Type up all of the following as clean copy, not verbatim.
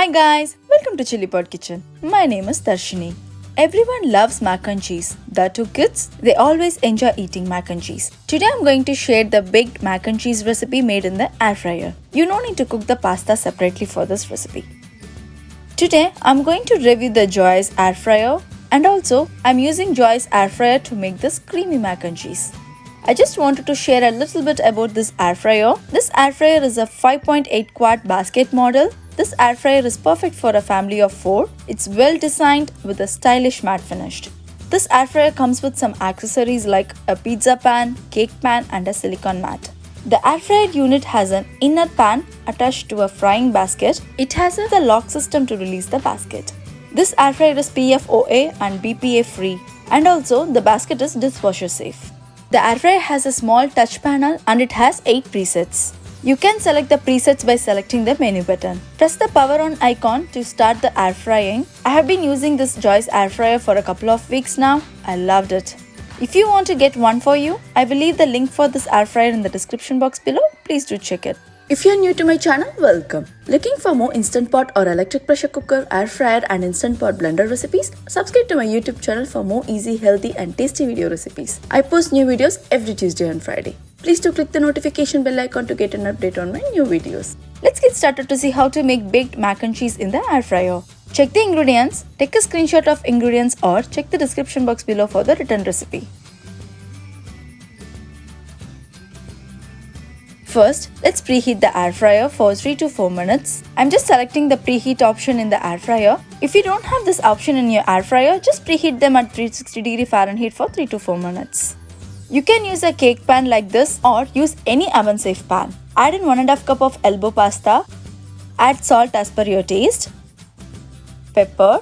Hi guys, welcome to Chili Pot Kitchen. My name is Darshini. Everyone loves mac and cheese. The two kids, they always enjoy eating mac and cheese. Today I'm going to share the baked mac and cheese recipe made in the air fryer. You don't need to cook the pasta separately for this recipe. Today I'm going to review the Joyous air fryer and also I'm using Joyous air fryer to make this creamy mac and cheese. I just wanted to share a little bit about this air fryer. This air fryer is a 5.8 quart basket model. This air fryer is perfect for a family of 4. It's well designed with a stylish matte finish. This air fryer comes with some accessories like a pizza pan, cake pan and a silicone mat. The air fryer unit has an inner pan attached to a frying basket. It has a lock system to release the basket. This air fryer is PFOA and BPA free, and also the basket is dishwasher safe. The air fryer has a small touch panel and it has 8 presets. You can select the presets by selecting the menu button. Press the power on icon to start the air frying. I have been using this Joyous air fryer for a couple of weeks now. I loved it. If you want to get one for you, I will leave the link for this air fryer in the description box below. Please do check it. If you are new to my channel, welcome. Looking for more Instant Pot or electric pressure cooker, air fryer and Instant Pot blender recipes? Subscribe to my YouTube channel for more easy, healthy and tasty video recipes. I post new videos every Tuesday and Friday. Please do click the notification bell icon to get an update on my new videos. Let's get started to see how to make baked mac and cheese in the air fryer. Check the ingredients, take a screenshot of ingredients or check the description box below for the written recipe. First, let's preheat the air fryer for 3 to 4 minutes. I'm just selecting the preheat option in the air fryer. If you don't have this option in your air fryer, just preheat them at 360 Fahrenheit for 3 to 4 minutes. You can use a cake pan like this or use any oven safe pan. Add in 1.5 cup of elbow pasta. Add salt as per your taste. Pepper.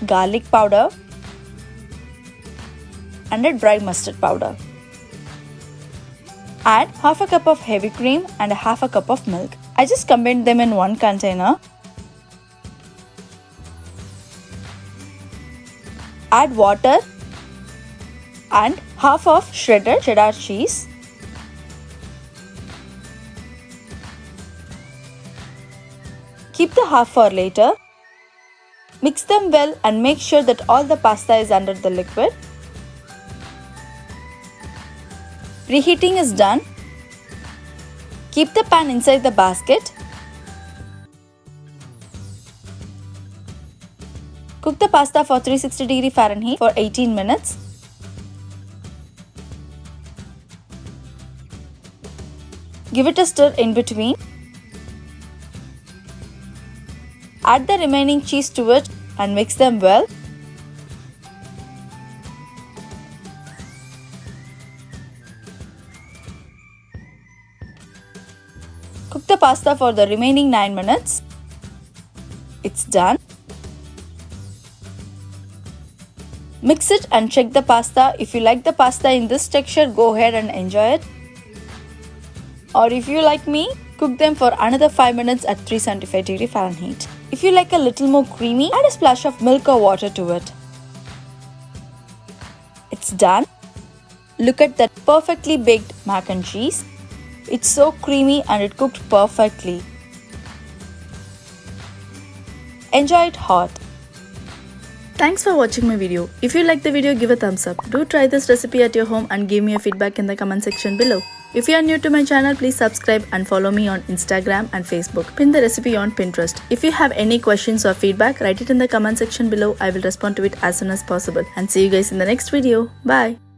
Garlic powder. And a dry mustard powder. Add half a cup of heavy cream and half a cup of milk. I just combined them in one container. Add water and half of shredded cheddar cheese. Keep the half for later. Mix them well and make sure that all the pasta is under the liquid. Preheating is done. Keep the pan inside the basket. Cook the pasta for 360 Fahrenheit for 18 minutes. Give it a stir in between. Add the remaining cheese to it and mix them well. Cook the pasta for the remaining 9 minutes. It's done. Mix it and check the pasta. If you like the pasta in this texture, go ahead and enjoy it. Or if you like me, cook them for another 5 minutes at 375 Fahrenheit. If you like a little more creamy, add a splash of milk or water to it. It's done. Look at that perfectly baked mac and cheese. It's so creamy and it cooked perfectly. Enjoy it hot. Thanks for watching my video. If you like the video, give a thumbs up. Do try this recipe at your home and give me a feedback in the comment section below. If you are new to my channel, please subscribe and follow me on Instagram and Facebook. Pin the recipe on Pinterest. If you have any questions or feedback, write it in the comment section below. I will respond to it as soon as possible. And see you guys in the next video. Bye.